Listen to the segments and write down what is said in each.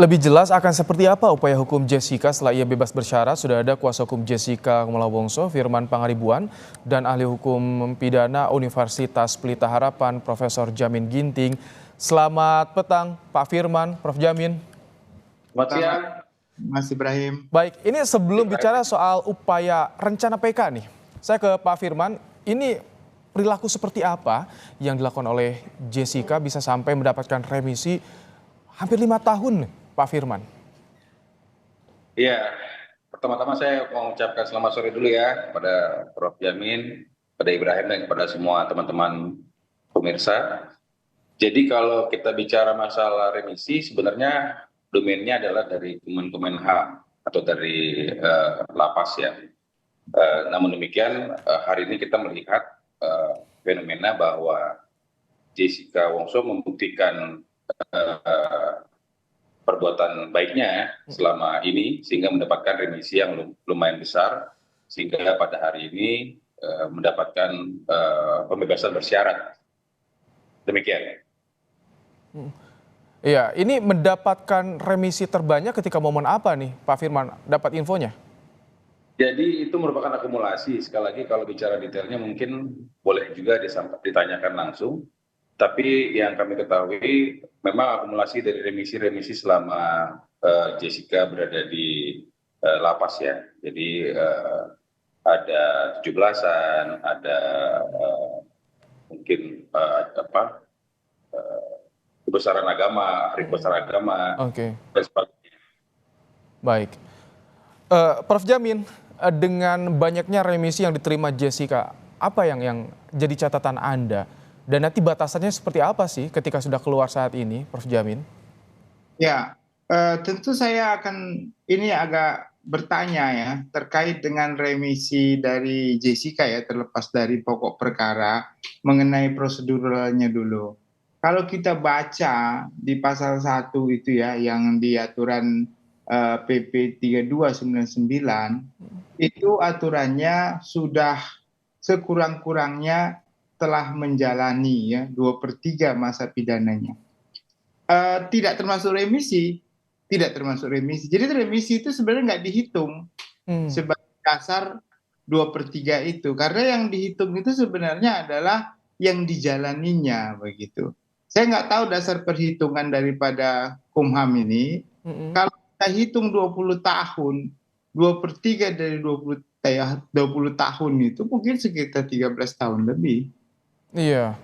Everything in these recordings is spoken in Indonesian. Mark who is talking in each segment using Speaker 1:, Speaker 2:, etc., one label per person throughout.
Speaker 1: Lebih jelas akan seperti apa upaya hukum Jessica setelah ia bebas bersyarat, sudah ada kuasa hukum Jessica Kumala Wongso, Firman Pangaribuan, dan ahli hukum pidana Universitas Pelita Harapan, Profesor Jamin Ginting. Selamat petang, Pak Firman, Prof. Jamin.
Speaker 2: Selamat siang.
Speaker 3: Mas Ibrahim.
Speaker 1: Baik, ini sebelum bicara soal upaya rencana PK nih, saya ke Pak Firman, ini perilaku seperti apa yang dilakukan oleh Jessica bisa sampai mendapatkan remisi hampir 5 tahun, Pak Firman?
Speaker 2: Iya, pertama-tama saya mau mengucapkan selamat sore dulu ya kepada Prof. Jamin, kepada Ibrahim dan kepada semua teman-teman pemirsa. Jadi kalau kita bicara masalah remisi, sebenarnya domainnya adalah dari Kemenkumham atau dari lapas ya. Namun demikian hari ini kita melihat fenomena bahwa Jessica Wongso membuktikan perbuatan baiknya selama ini sehingga mendapatkan remisi yang lumayan besar sehingga pada hari ini mendapatkan pembebasan bersyarat. Demikian.
Speaker 1: Iya, ini mendapatkan remisi terbanyak ketika momen apa nih, Pak Firman? Dapat infonya?
Speaker 2: Jadi itu merupakan akumulasi. Sekali lagi kalau bicara detailnya mungkin boleh juga ditanyakan langsung. Tapi yang kami ketahui memang akumulasi dari remisi-remisi selama Jessica berada di lapas ya. Jadi ada 17-an, ada mungkin kebesaran agama, hari besar agama,
Speaker 1: Oke.
Speaker 2: dan sebagainya.
Speaker 1: Baik. Prof. Jamin, dengan banyaknya remisi yang diterima Jessica, apa yang jadi catatan Anda? Dan nanti batasannya seperti apa sih ketika sudah keluar saat ini, Prof. Jamin?
Speaker 3: Ya, tentu saya akan ini agak bertanya ya terkait dengan remisi dari Jessica ya, terlepas dari pokok perkara mengenai proseduralnya dulu. Kalau kita baca di pasal 1 itu ya yang di aturan PP 3299 itu aturannya sudah sekurang-kurangnya telah menjalani ya 2/3 masa pidananya. Tidak termasuk remisi, tidak termasuk remisi. Jadi remisi itu sebenarnya nggak dihitung sebagai dasar 2/3 itu, karena yang dihitung itu sebenarnya adalah yang dijalaninya begitu. Saya nggak tahu dasar perhitungan daripada Kumham ini. Kalau kita hitung 20 tahun, 2/3 dari 20 tahun itu mungkin sekitar 13 tahun lebih.
Speaker 1: Iya.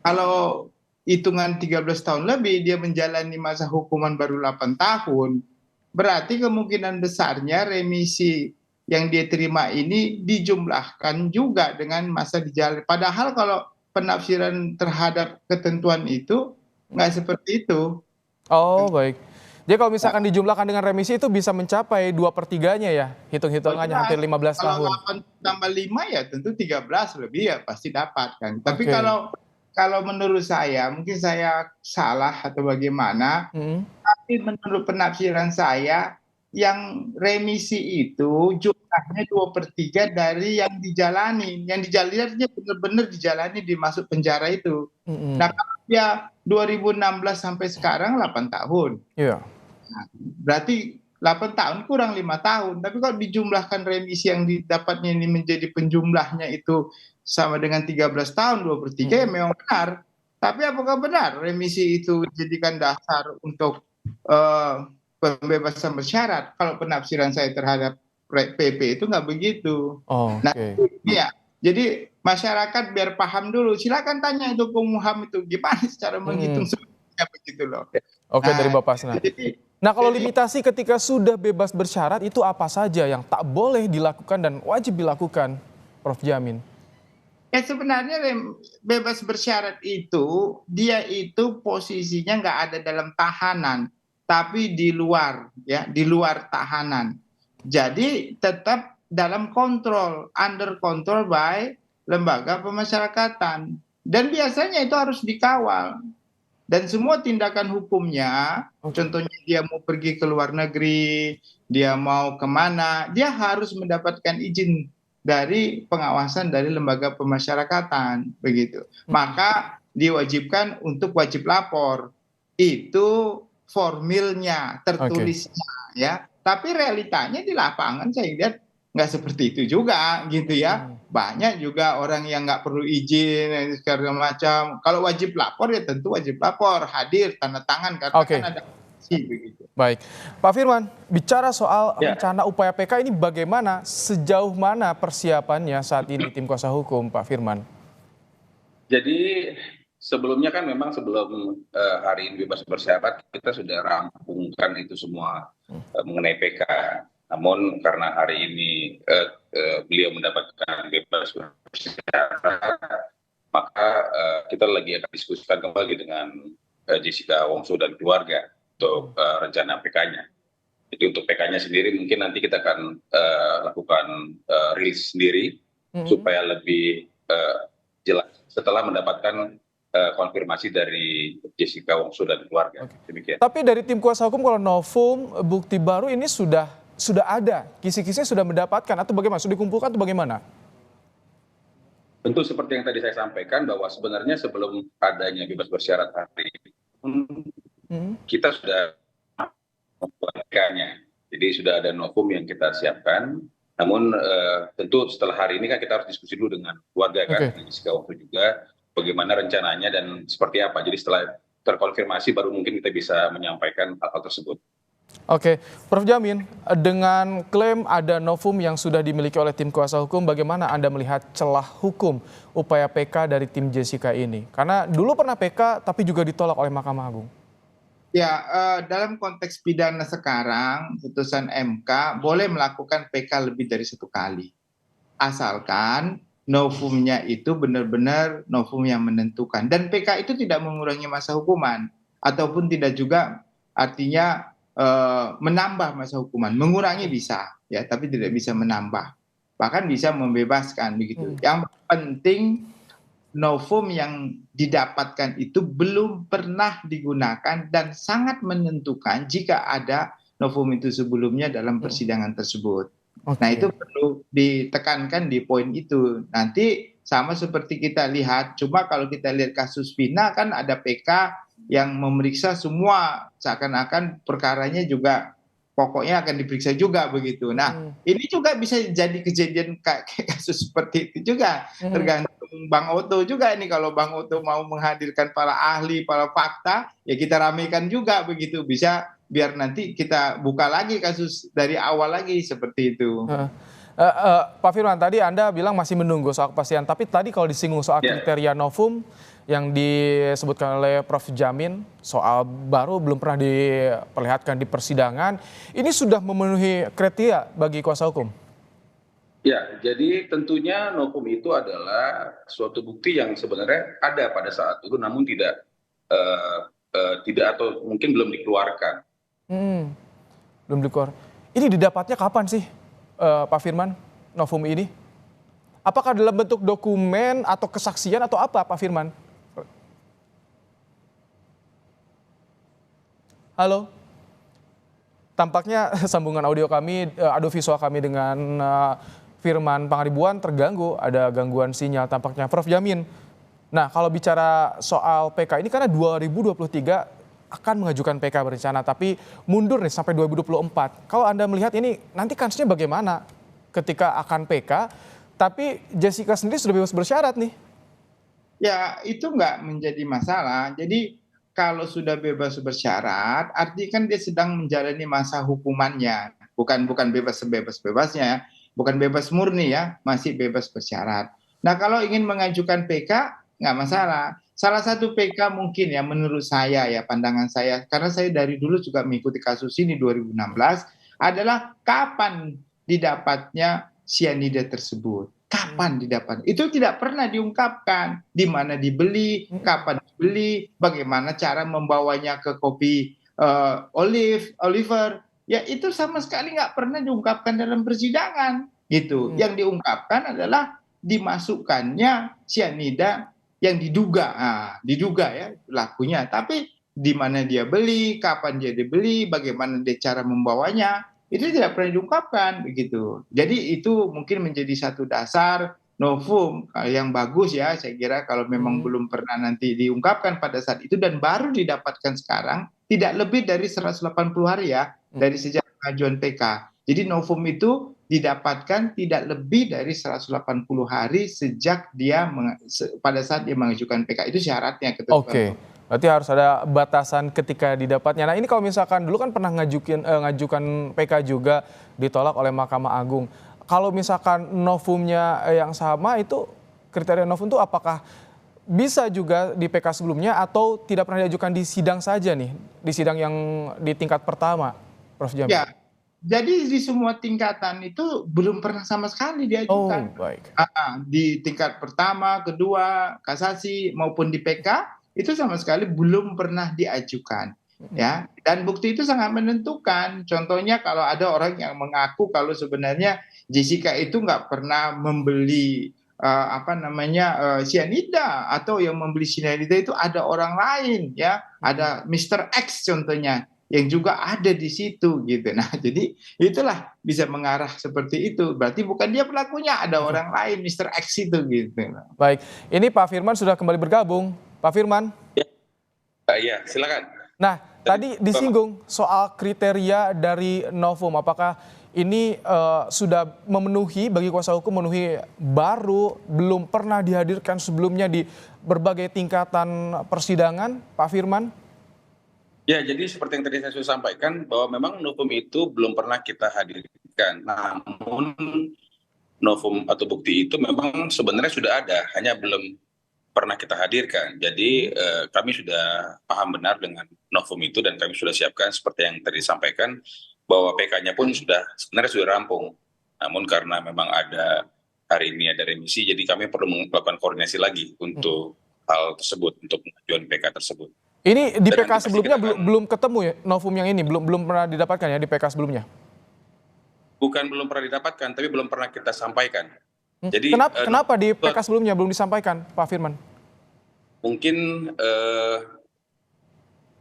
Speaker 3: Kalau hitungan 13 tahun lebih, dia menjalani masa hukuman baru 8 tahun, berarti kemungkinan besarnya remisi yang dia terima ini dijumlahkan juga dengan masa dijalani. Padahal kalau penafsiran terhadap ketentuan itu nggak seperti itu.
Speaker 1: Oh, baik. Jadi kalau misalkan dijumlahkan dengan remisi itu bisa mencapai 2/3-nya ya, hitung-hitungannya hampir 15
Speaker 3: Kalau
Speaker 1: tahun.
Speaker 3: 8 tambah 5 ya tentu 13 lebih ya pasti dapat kan. Tapi
Speaker 1: Oke.
Speaker 3: kalau menurut saya, mungkin saya salah atau bagaimana, tapi menurut penafsiran saya, yang remisi itu jumlahnya 2/3 dari yang dijalani. Yang dijalani artinya benar-benar dijalani di masuk penjara itu. Nah, kalau dia 2016 sampai sekarang 8 tahun.
Speaker 1: Iya.
Speaker 3: Nah, berarti 8 tahun kurang 5 tahun. Tapi kalau dijumlahkan remisi yang didapatnya ini menjadi penjumlahnya itu sama dengan 13 tahun 2/3 ya memang benar. Tapi apakah benar remisi itu dijadikan dasar untuk pembebasan bersyarat? Kalau penafsiran saya terhadap PP itu nggak begitu. Nah,
Speaker 1: Oke.
Speaker 3: ya. Jadi masyarakat biar paham dulu. Silakan tanya itu Kumham itu gimana cara menghitung sebenarnya begitu loh.
Speaker 1: Oke, dari Bapak Senat. Nah, kalau
Speaker 3: jadi
Speaker 1: limitasi ketika sudah bebas bersyarat itu apa saja yang tak boleh dilakukan dan wajib dilakukan, Prof. Jamin?
Speaker 3: ya sebenarnya bebas bersyarat itu dia itu posisinya nggak ada dalam tahanan, tapi di luar ya, di luar tahanan. Jadi tetap dalam kontrol, under control by lembaga pemasyarakatan. Dan biasanya itu harus dikawal. Dan semua tindakan hukumnya, contohnya dia mau pergi ke luar negeri, dia mau kemana, dia harus mendapatkan izin dari pengawasan dari lembaga pemasyarakatan, begitu. Maka diwajibkan untuk wajib lapor. Itu formilnya, tertulisnya ya. Tapi realitanya di lapangan saya lihat nggak seperti itu juga gitu ya. Banyak juga orang yang nggak perlu izin dan segala macam. Kalau wajib lapor ya tentu wajib lapor, hadir, tanda tangan karena kan ada begitu.
Speaker 1: Baik, Pak Firman, bicara soal
Speaker 2: Ya.
Speaker 1: rencana upaya PK ini bagaimana, sejauh mana persiapannya saat ini tim kuasa hukum, Pak Firman?
Speaker 2: Jadi sebelumnya kan memang sebelum hari ini bebas bersyarat kita sudah rampungkan itu semua mengenai PK. Namun karena hari ini beliau mendapatkan bebas bersyarat, maka kita lagi akan diskusikan kembali dengan Jessica Wongso dan keluarga untuk rencana PK-nya. Jadi untuk PK-nya sendiri mungkin nanti kita akan lakukan rilis sendiri supaya lebih jelas setelah mendapatkan konfirmasi dari Jessica Wongso dan keluarga. Demikian.
Speaker 1: Tapi dari tim kuasa hukum kalau novum bukti baru ini sudah ada, kisi-kisinya sudah mendapatkan atau bagaimana? Sudah dikumpulkan atau bagaimana?
Speaker 2: Tentu seperti yang tadi saya sampaikan bahwa sebenarnya sebelum adanya bebas bersyarat hari ini kita sudah membuatkannya. Jadi sudah ada novum yang kita siapkan. Namun tentu setelah hari ini kan kita harus diskusi dulu dengan keluarga kan, Jessica Wongso juga bagaimana rencananya dan seperti apa. Jadi setelah terkonfirmasi baru mungkin kita bisa menyampaikan hal tersebut.
Speaker 1: Oke, Prof. Jamin, dengan klaim ada novum yang sudah dimiliki oleh tim kuasa hukum, bagaimana Anda melihat celah hukum upaya PK dari tim Jessica ini? Karena dulu pernah PK tapi juga ditolak oleh Mahkamah Agung.
Speaker 3: Ya, dalam konteks pidana sekarang, putusan MK boleh melakukan PK lebih dari 1 kali. Asalkan novumnya itu benar-benar novum yang menentukan. Dan PK itu tidak mengurangi masa hukuman. Ataupun tidak juga artinya menambah masa hukuman. Mengurangi bisa, ya, tapi tidak bisa menambah. Bahkan bisa membebaskan begitu. Yang penting novum yang didapatkan itu belum pernah digunakan dan sangat menentukan jika ada novum itu sebelumnya dalam persidangan tersebut. Nah itu perlu ditekankan di poin itu. Nanti sama seperti kita lihat, cuma kalau kita lihat kasus Vina kan ada PK yang memeriksa semua, seakan-akan perkaranya juga pokoknya akan diperiksa juga begitu. Nah ini juga bisa jadi kejadian kayak kasus seperti itu juga, tergantung Bang Oto juga ini. Kalau Bang Oto mau menghadirkan para ahli, para fakta, ya kita ramaikan juga begitu, bisa biar nanti kita buka lagi kasus dari awal lagi seperti itu.
Speaker 1: Pak Firman, tadi Anda bilang masih menunggu soal kepastian, tapi tadi kalau disinggung soal kriteria novum yang disebutkan oleh Prof. Jamin, soal baru belum pernah diperlihatkan di persidangan, ini sudah memenuhi kriteria bagi kuasa hukum?
Speaker 2: Ya, jadi tentunya novum itu adalah suatu bukti yang sebenarnya ada pada saat itu, namun tidak atau mungkin belum dikeluarkan.
Speaker 1: Belum dikeluarkan. Ini didapatnya kapan sih, Pak Firman, novum ini? Apakah dalam bentuk dokumen atau kesaksian atau apa, Pak Firman? Halo? Tampaknya sambungan audio kami, audio visual kami dengan Firman Pangaribuan terganggu, ada gangguan sinyal tampaknya. Prof. Jamin, nah kalau bicara soal PK ini karena 2023 akan mengajukan PK berencana, tapi mundur nih sampai 2024. Kalau Anda melihat ini nanti kasusnya bagaimana ketika akan PK, tapi Jessica sendiri sudah bebas bersyarat nih?
Speaker 3: Ya itu nggak menjadi masalah. Jadi kalau sudah bebas bersyarat, artinya kan dia sedang menjalani masa hukumannya, bukan bebas sebebas-bebasnya, bukan bebas murni ya, masih bebas bersyarat. Nah kalau ingin mengajukan PK nggak masalah. Salah satu PK mungkin ya menurut saya ya, pandangan saya, karena saya dari dulu juga mengikuti kasus ini 2016, adalah kapan didapatnya cyanida tersebut. Kapan didapat? Itu tidak pernah diungkapkan. Di mana dibeli, kapan dibeli, bagaimana cara membawanya ke kopi Oliver. Ya itu sama sekali nggak pernah diungkapkan dalam persidangan. Gitu. Yang diungkapkan adalah dimasukkannya cyanida yang diduga. Diduga ya lakunya. Tapi di mana dia beli, kapan dia dibeli, bagaimana dia cara membawanya, itu tidak pernah diungkapkan begitu. Jadi itu mungkin menjadi satu dasar novum yang bagus ya, saya kira kalau memang belum pernah nanti diungkapkan pada saat itu dan baru didapatkan sekarang, tidak lebih dari 180 hari ya dari sejak pengajuan PK. Jadi novum itu didapatkan tidak lebih dari 180 hari sejak dia pada saat dia mengajukan PK. Itu syaratnya ketentuan.
Speaker 1: Oke, berarti harus ada batasan ketika didapatnya. Nah, ini kalau misalkan dulu kan pernah ngajukan PK juga ditolak oleh Mahkamah Agung. Kalau misalkan novumnya yang sama, itu kriteria novum itu apakah bisa juga di PK sebelumnya atau tidak pernah diajukan di sidang saja nih, di sidang yang di tingkat pertama, Prof. Jamil?
Speaker 3: Ya, jadi di semua tingkatan itu belum pernah sama sekali
Speaker 1: Oh,
Speaker 3: diajukan.
Speaker 1: baik.
Speaker 3: Di tingkat pertama, kedua, kasasi maupun di PK itu sama sekali belum pernah diajukan. Ya, dan bukti itu sangat menentukan. Contohnya kalau ada orang yang mengaku kalau sebenarnya Jessica itu nggak pernah membeli cyanida, atau yang membeli cyanida itu ada orang lain, ya, ada Mr. X contohnya yang juga ada di situ gitu. Nah, jadi itulah bisa mengarah seperti itu. Berarti bukan dia pelakunya, ada orang lain, Mr. X itu gitu.
Speaker 1: Baik, ini Pak Firman sudah kembali bergabung. Pak Firman.
Speaker 2: Iya, silakan.
Speaker 1: Nah, tadi disinggung soal kriteria dari novum. Apakah ini sudah memenuhi, bagi kuasa hukum memenuhi, baru, belum pernah dihadirkan sebelumnya di berbagai tingkatan persidangan, Pak Firman?
Speaker 2: Ya, jadi seperti yang tadi saya sudah sampaikan bahwa memang novum itu belum pernah kita hadirkan. Namun novum atau bukti itu memang sebenarnya sudah ada, hanya belum pernah kita hadirkan. Jadi kami sudah paham benar dengan novum itu dan kami sudah siapkan seperti yang tadi disampaikan bahwa PK-nya pun sebenarnya sudah rampung. Namun karena memang hari ini ada remisi, jadi kami perlu melakukan koordinasi lagi untuk hal tersebut, untuk pengajuan PK tersebut.
Speaker 1: Ini di PK sebelumnya belum ketemu ya, novum yang ini belum pernah didapatkan ya di PK sebelumnya?
Speaker 2: Bukan belum pernah didapatkan, tapi belum pernah kita sampaikan. Jadi
Speaker 1: kenapa di PK sebelumnya belum disampaikan, Pak Firman?
Speaker 2: Mungkin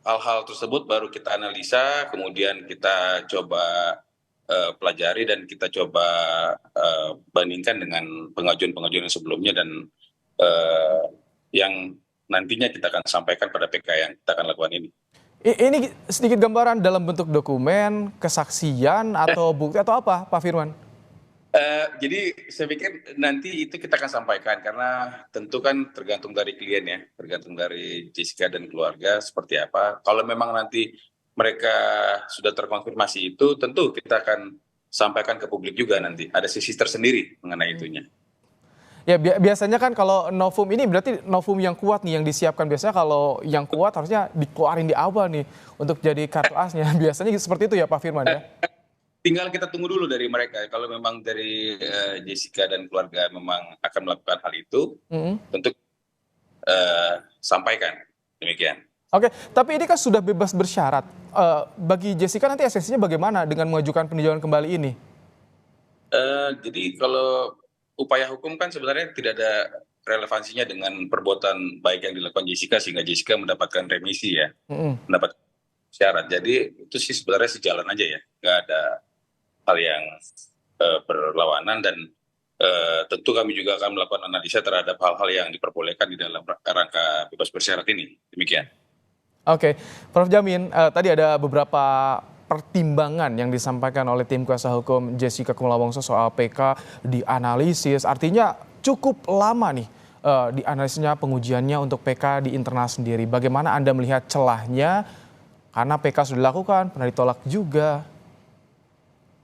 Speaker 2: hal-hal tersebut baru kita analisa, kemudian kita coba pelajari dan kita coba bandingkan dengan pengajuan-pengajuan yang sebelumnya dan yang nantinya kita akan sampaikan pada PK yang kita akan lakukan ini.
Speaker 1: Ini sedikit gambaran dalam bentuk dokumen, kesaksian, atau bukti, atau apa, Pak Firman?
Speaker 2: Jadi saya pikir nanti itu kita akan sampaikan karena tentu kan tergantung dari klien ya, tergantung dari Jessica dan keluarga seperti apa. Kalau memang nanti mereka sudah terkonfirmasi itu, tentu kita akan sampaikan ke publik juga nanti. Ada sisi tersendiri mengenai itunya.
Speaker 1: Ya biasanya kan kalau novum ini berarti novum yang kuat nih yang disiapkan. Biasanya kalau yang kuat harusnya dikeluarin di awal nih untuk jadi kartu asnya. Biasanya seperti itu ya Pak Firman ya?
Speaker 2: Tinggal kita tunggu dulu dari mereka. Kalau memang dari Jessica dan keluarga memang akan melakukan hal itu, tentu sampaikan. Demikian.
Speaker 1: Oke, tapi ini kan sudah bebas bersyarat. Bagi Jessica nanti esensinya bagaimana dengan mengajukan peninjauan kembali ini?
Speaker 2: Jadi kalau upaya hukum kan sebenarnya tidak ada relevansinya dengan perbuatan baik yang dilakukan Jessica sehingga Jessica mendapatkan remisi ya, mendapat syarat. Jadi itu sih sebenarnya sejalan aja ya, nggak ada hal yang berlawanan dan tentu kami juga akan melakukan analisa terhadap hal-hal yang diperbolehkan di dalam rangka bebas bersyarat ini. Demikian.
Speaker 1: Oke, Prof. Jamin, tadi ada beberapa pertimbangan yang disampaikan oleh tim kuasa hukum Jessica Kumala Wongso soal PK dianalisis. Artinya cukup lama nih dianalisisnya, pengujiannya untuk PK di internal sendiri. Bagaimana Anda melihat celahnya? Karena PK sudah dilakukan, pernah ditolak juga.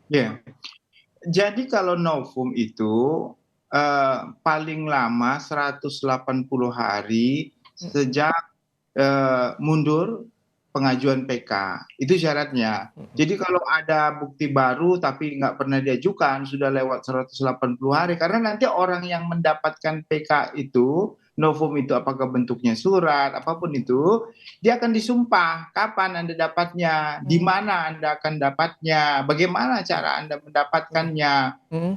Speaker 3: Ya, jadi kalau novum itu paling lama 180 hari sejak mundur pengajuan PK, itu syaratnya. Jadi kalau ada bukti baru tapi nggak pernah diajukan, sudah lewat 180 hari, karena nanti orang yang mendapatkan PK itu, novum itu apakah bentuknya surat, apapun itu, dia akan disumpah. Kapan Anda dapatnya? Di mana Anda akan dapatnya? Bagaimana cara Anda mendapatkannya?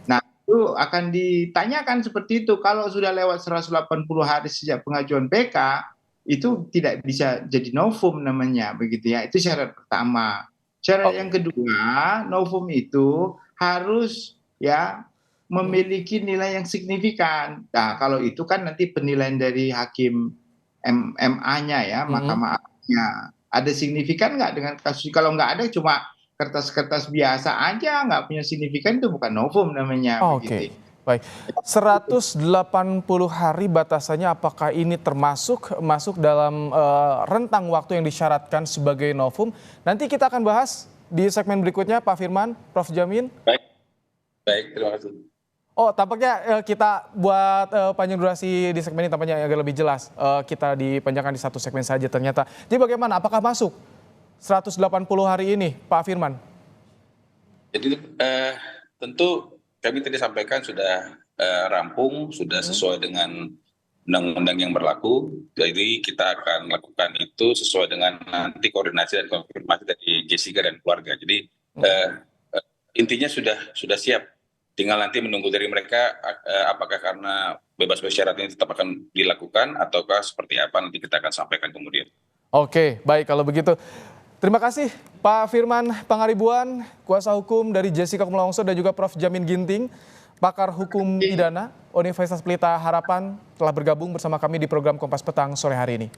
Speaker 3: Nah, itu akan ditanyakan seperti itu. Kalau sudah lewat 180 hari sejak pengajuan PK, itu tidak bisa jadi novum namanya, begitu ya. Itu syarat pertama. Syarat yang kedua, novum itu harus ya memiliki nilai yang signifikan. Nah, kalau itu kan nanti penilaian dari hakim MA-nya ya, Mahkamah Agungnya. Ada signifikan nggak dengan kasus? Kalau nggak ada cuma kertas-kertas biasa aja, nggak punya signifikan, itu bukan novum namanya
Speaker 1: Oke,
Speaker 3: begitu.
Speaker 1: baik. 180 hari batasannya, apakah ini masuk dalam rentang waktu yang disyaratkan sebagai novum? Nanti kita akan bahas di segmen berikutnya, Pak Firman, Prof. Jamin.
Speaker 2: Baik, baik, terima kasih.
Speaker 1: Oh, tampaknya kita buat panjang durasi di segmen ini tampaknya agak lebih jelas. Kita dipanjangkan di satu segmen saja ternyata. Jadi bagaimana? Apakah masuk 180 hari ini, Pak Firman?
Speaker 2: Jadi tentu kami tadi sampaikan sudah rampung, sudah sesuai dengan undang-undang yang berlaku. Jadi kita akan lakukan itu sesuai dengan nanti koordinasi dan konfirmasi dari Jessica dan keluarga. Jadi intinya sudah siap. Tinggal nanti menunggu dari mereka apakah karena bebas bersyarat ini tetap akan dilakukan ataukah seperti apa, nanti kita akan sampaikan kemudian.
Speaker 1: Oke, baik kalau begitu. Terima kasih Pak Firman Pangaribuan, kuasa hukum dari Jessica Kumala Wongso, dan juga Prof. Jamin Ginting, pakar hukum pidana Universitas Pelita Harapan, telah bergabung bersama kami di program Kompas Petang sore hari ini.